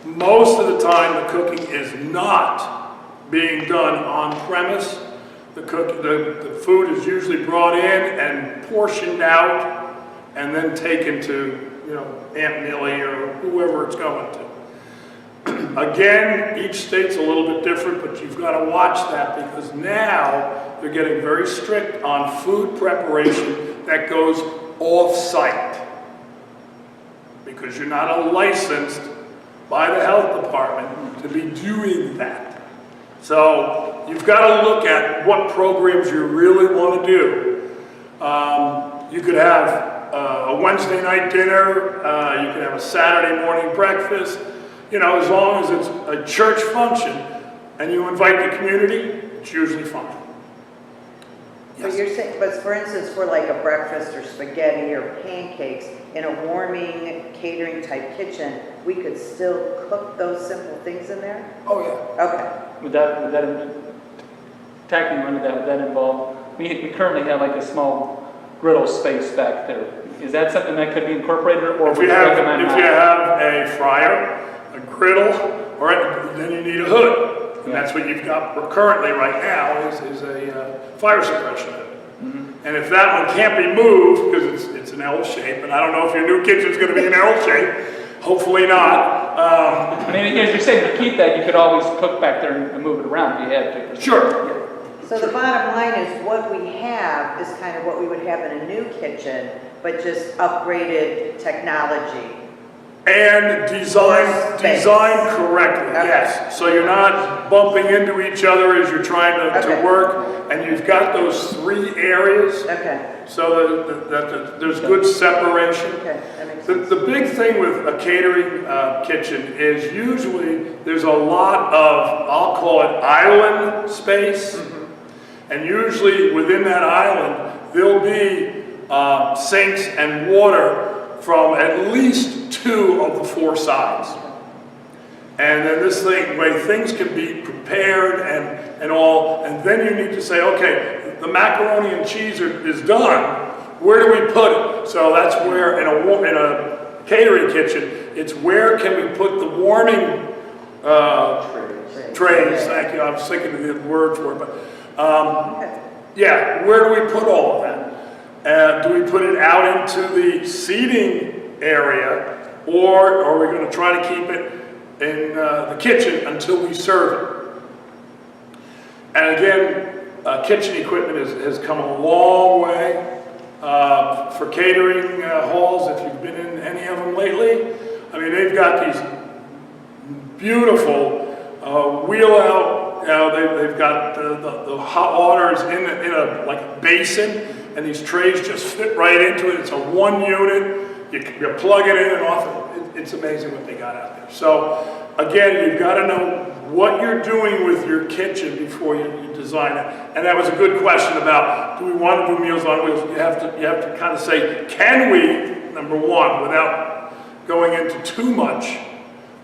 Most of the time, the cooking is not being done on premise. The food is usually brought in and portioned out and then taken to, Aunt Millie or whoever it's going to. Again, each state's a little bit different, but you've got to watch that because now they're getting very strict on food preparation that goes off-site because you're not licensed by the health department to be doing that. So you've got to look at what programs you really want to do. You could have a Wednesday night dinner, you could have a Saturday morning breakfast, as long as it's a church function and you invite the community, it's usually fine. Yes. But you're saying, but for instance, for like a breakfast or spaghetti or pancakes, in a warming catering type kitchen, we could still cook those simple things in there? Oh yeah. Okay. Would that tacking under that, would that involve, we currently have like a small griddle space back there. Is that something that could be incorporated, or if you have a fryer, a griddle, then you need a hood. And that's what you've got currently right now is a fire suppression hood. Mm-hmm. And if that one can't be moved, because it's an L shape, and I don't know if your new kitchen's going to be an L shape, hopefully not. I mean, as you're saying, to keep that, you could always cook back there and move it around if you had to. Sure. So the bottom line is what we have is kind of what we would have in a new kitchen, but just upgraded technology. And designed correctly, okay. Yes. So you're not bumping into each other as you're trying to work, and you've got those 3 areas. Okay. So that there's good separation. Okay, that makes sense. The big thing with a catering kitchen is usually there's a lot of, I'll call it island space. Mm-hmm. And usually within that island, there'll be sinks and water from at least 2 of the 4 sides. And then this way things can be prepared and all, and then you need to say, okay, the macaroni and cheese is done, where do we put it? So that's where in a catering kitchen, it's where can we put the warming trays, thank you, I was thinking of the word for it, but yeah, where do we put all of that? Do we put it out into the seating area, or are we going to try to keep it in the kitchen until we serve it? And again, kitchen equipment has come a long way. For catering halls, if you've been in any of them lately, I mean, they've got these beautiful wheel out, they've got the hot waters in a like a basin, and these trays just fit right into it. It's a 1 unit. You plug it in and off. It's amazing what they got out there. So again, you've got to know what you're doing with your kitchen before you design it. And that was a good question about, do we want to do Meals on Wheels? You have to kind of say, can we, number one, without going into too much,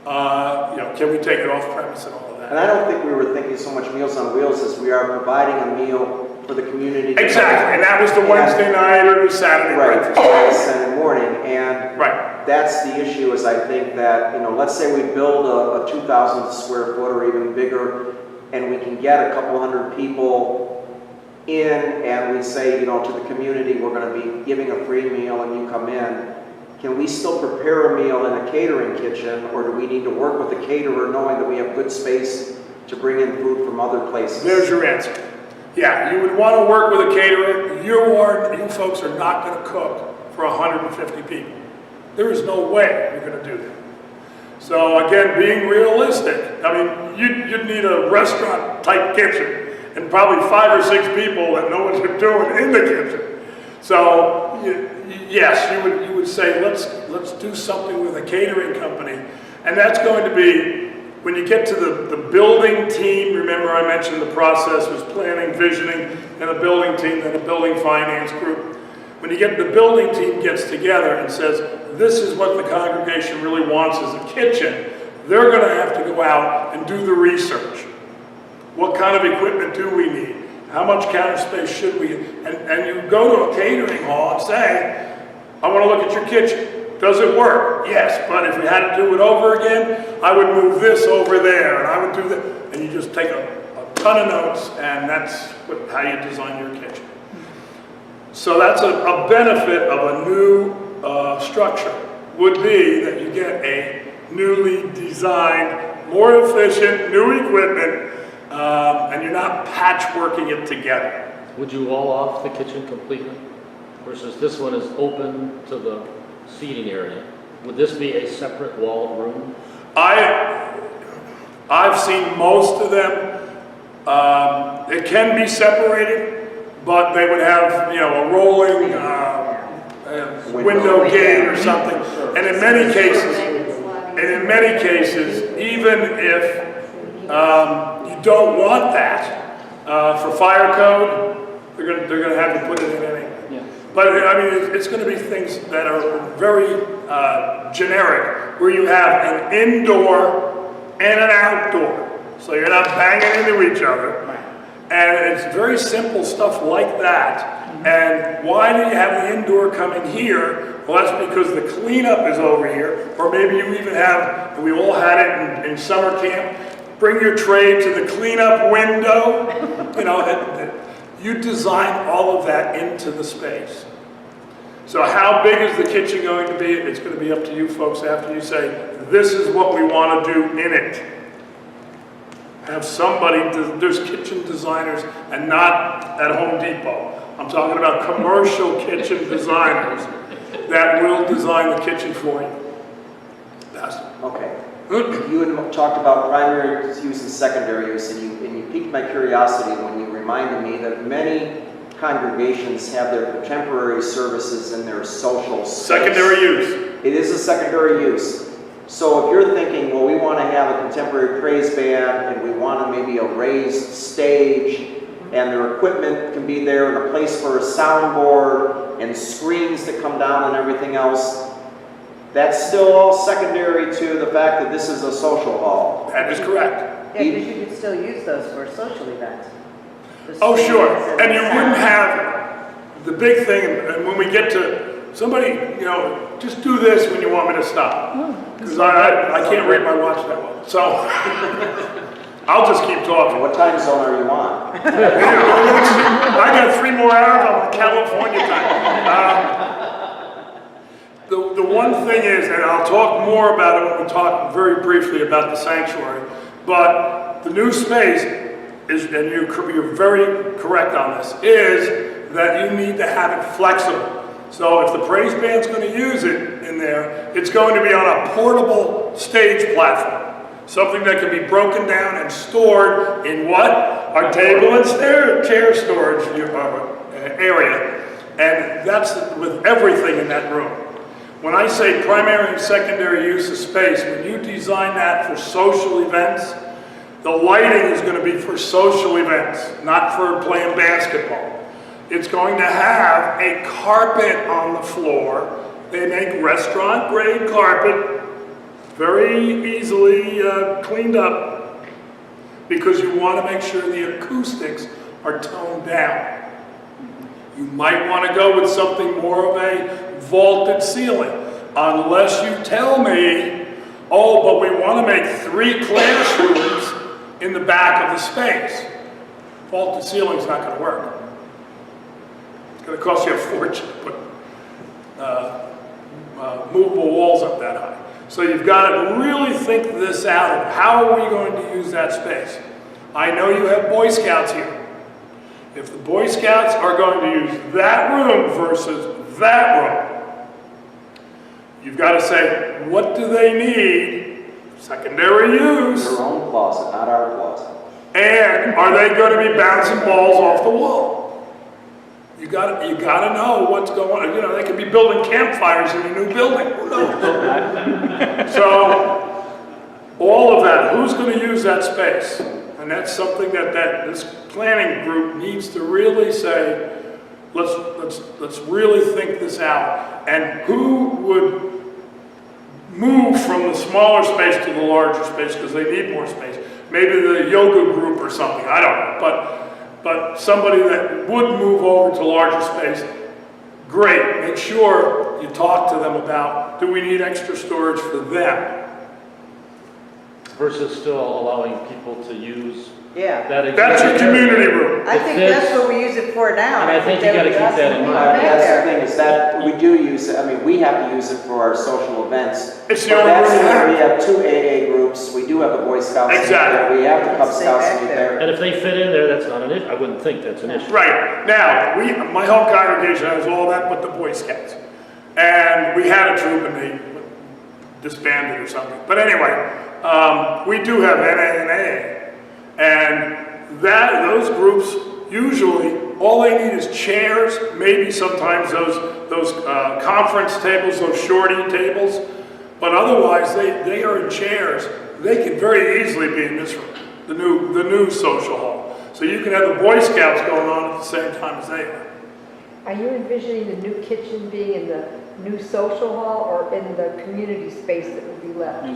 can we take it off premise and all of that? And I don't think we were thinking so much Meals on Wheels as we are providing a meal for the community. Exactly, and that was the Wednesday night or the Saturday breakfast. Right, Saturday morning, and right. That's the issue. Is I think that let's say we build a 2,000 square foot or even bigger, and we can get a couple hundred people in, and we say to the community, we're going to be giving a free meal, and you come in. Can we still prepare a meal in a catering kitchen, or do we need to work with the caterer knowing that we have good space to bring in food from other places? There's your answer. Yeah, you would want to work with a caterer. You folks are not going to cook for 150 people. There is no way you're going to do that. So again, being realistic, I mean, you'd need a restaurant type kitchen and probably 5 or 6 people that know what they're doing in the kitchen. So yes, you would say let's do something with a catering company, and that's going to be when you get to the building team. Remember, I mentioned the process was planning, visioning, and a building team, then a building finance group. When you get the building team gets together and says, this is what the congregation really wants as a kitchen, they're going to have to go out and do the research. What kind of equipment do we need? How much counter space should we? And you go to a catering hall and say, I want to look at your kitchen. Does it work? Yes, but if we had to do it over again, I would move this over there, and I would do that. And you just take a ton of notes, and that's how you design your kitchen. So that's a benefit of a new structure, would be that you get a newly designed, more efficient, new equipment, and you're not patchworking it together. Would you wall off the kitchen completely? Versus this one is open to the seating area. Would this be a separate walled room? I've seen most of them. It can be separated, but they would have, you know, a rolling window gate or something. And in many cases, even if you don't want that for fire code, they're gonna have you put it in anyway. Yeah. But I mean, it's going to be things that are very generic, where you have an indoor and an outdoor. So you're not banging into each other. And it's very simple stuff like that. And why do you have the indoor coming here? Well, that's because the cleanup is over here. Or maybe you even have, and we all had it in summer camp, bring your tray to the cleanup window. You know, you design all of that into the space. So how big is the kitchen going to be? It's going to be up to you folks after you say, this is what we want to do in it. Have somebody, there's kitchen designers, and not at Home Depot. I'm talking about commercial kitchen designers that will design the kitchen for you. Pastor. Okay. You had talked about primary use and secondary use, and you piqued my curiosity when you reminded me that many congregations have their contemporary services in their social space. Secondary use. It is a secondary use. So if you're thinking, well, we want to have a contemporary praise band, and we want maybe a raised stage, and their equipment can be there, and a place for a soundboard, and screens that come down and everything else, that's still all secondary to the fact that this is a social hall. That is correct. Yeah, because you could still use those for social events. Oh, sure. And you wouldn't have the big thing, and when we get to somebody, you know, just do this when you want me to stop. Because I can't read my watch that well. So I'll just keep talking. What time zone are you on? I got 3 more hours on California time. The one thing is, and I'll talk more about it when we talk very briefly about the sanctuary, but the new space is, and you're very correct on this, is that you need to have it flexible. So if the praise band's going to use it in there, it's going to be on a portable stage platform. Something that can be broken down and stored in what? Our table and chair storage area. And that's with everything in that room. When I say primary and secondary use of space, when you design that for social events, the lighting is going to be for social events, not for playing basketball. It's going to have a carpet on the floor. They make restaurant-grade carpet, very easily cleaned up, because you want to make sure the acoustics are toned down. You might want to go with something more of a vaulted ceiling, unless you tell me, oh, but we want to make 3 classrooms in the back of the space. Vaulted ceiling's not going to work. It's going to cost you a fortune to put movable walls up that high. So you've got to really think this out. How are we going to use that space? I know you have Boy Scouts here. If the Boy Scouts are going to use that room versus that room, you've got to say, what do they need? Secondary use. Their own closet, not our closet. And are they going to be bouncing balls off the wall? You got to know what's going on. You know, they could be building campfires in a new building. Who knows? So, all of that, who's going to use that space? And that's something that this planning group needs to really say, let's really think this out. And who would move from the smaller space to the larger space because they need more space? Maybe the yoga group or something, I don't know. But somebody that would move over to larger space, great. Make sure you talk to them about, do we need extra storage for them? Versus still allowing people to use Yeah. that. That's your existing community area. room. I think that's what we use it for now. And I think you gotta keep that in mind. That's the thing, is that we do use it, I mean, we have to use it for our social events. It's the But only that's room you where we have. have 2 AA groups, we do have the Boy Scouts meet Exactly. there, we have the Cub Let's stay Scouts back meet there. there. And if they fit in there, that's not an issue. I wouldn't think that's an issue. Right. Now, my whole congregation has all that but the Boy Scouts. And we had a troop and they disbanded or something. But anyway, we do have NA and AA. And those groups, usually, all they need is chairs, maybe sometimes those conference tables, those shorty tables. But otherwise, they are in chairs. They could very easily be in this room, the new social hall. So you can have the Boy Scouts going on at the same time as they are. Are you envisioning the new kitchen being in the new social hall or in the community space that would be left? I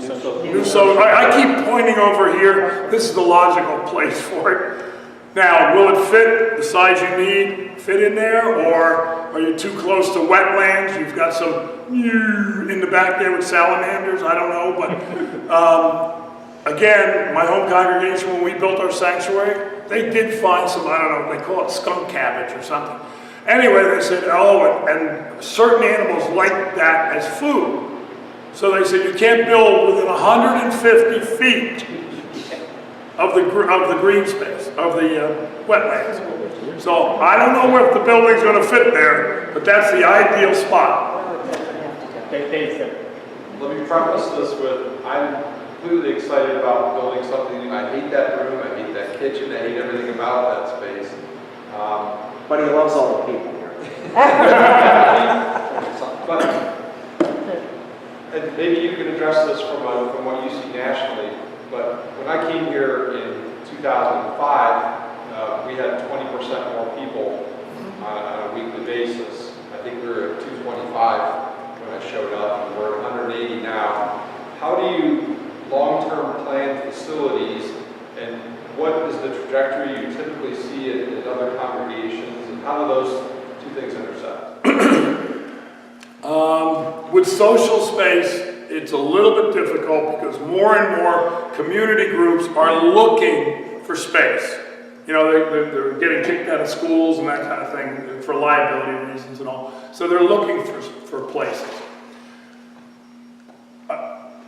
keep pointing over here. This is the logical place for it. Now, will it fit the size you need, fit in there, or are you too close to wetlands? You've got some in the back there with salamanders. I don't know, but again, my home congregation, when we built our sanctuary, they did find some, I don't know, they call it skunk cabbage or something. Anyway, they said, oh, and certain animals like that as food. So they said, you can't build within 150 feet of the green space, of the wetlands. So I don't know if the building's going to fit there, but that's the ideal spot. Let me preface this with, I'm completely excited about building something. I hate that room, I hate that kitchen, I hate everything about that space. But he loves all the people here. But, and maybe you can address this from what you see nationally, but when I came here in 2005, we had 20% more people on a weekly basis. I think we were at 225 when I showed up, and we're at 180 now. How do you long-term plan facilities, and what is the trajectory you typically see in other congregations, and how do those two things intersect? With social space, it's a little bit difficult because more and more community groups are looking for space. You know, they're getting kicked out of schools and that kind of thing for liability reasons and all. So they're looking for places.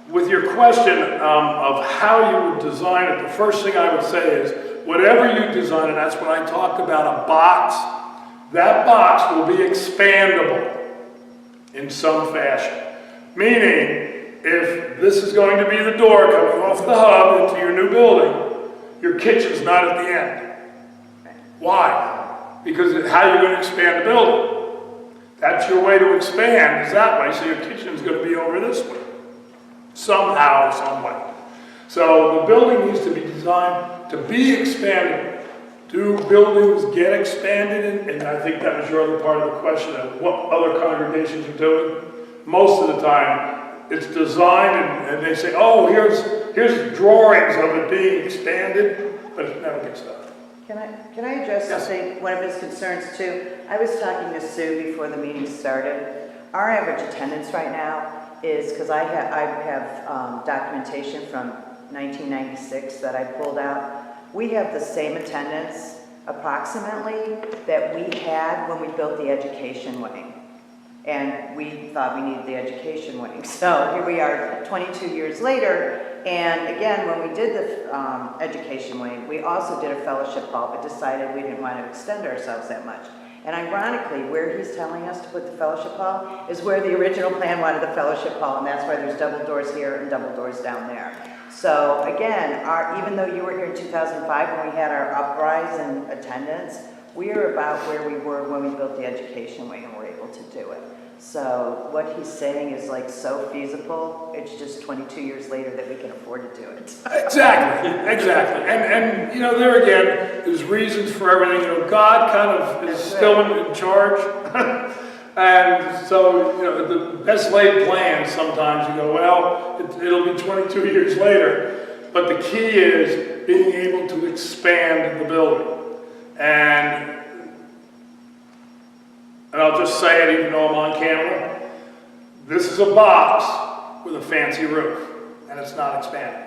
With your question of how you would design it, the first thing I would say is, whatever you design, and that's what I talked about, a box, that box will be expandable in some fashion. Meaning, if this is going to be the door coming off the hub into your new building, your kitchen's not at the end. Why? Because how you're going to expand the building. That's your way to expand, is that way, so your kitchen's going to be over this way. Somehow, some way. So the building needs to be designed to be expanded. Do buildings get expanded? And I think that was your other part of the question of what other congregations are doing. Most of the time, it's designed and they say, oh, here's drawings of it being expanded, but it never gets done. Can I address something, one of his concerns too? I was talking to Sue before the meeting started. Our average attendance right now is, because I have documentation from 1996 that I pulled out. We have the same attendance approximately that we had when we built the education wing. And we thought we needed the education wing. So here we are 22 years later. And again, when we did the education wing, we also did a fellowship hall, but decided we didn't want to extend ourselves that much. And ironically, where he's telling us to put the fellowship hall is where the original plan wanted the fellowship hall, and that's why there's double doors here and double doors down there. So again, even though you were here in 2005 when we had our uprise in attendance, we are about where we were when we built the education wing and were able to do it. So what he's saying is like so feasible, it's just 22 years later that we can afford to do it. Exactly. And you know, there again, there's reasons for everything. You know, God kind of is still in charge. And so, you know, the best laid plans, sometimes you go, well, it'll be 22 years later. But the key is being able to expand the building. And and I'll just say it even though I'm on camera, this is a box with a fancy roof, and it's not expanding.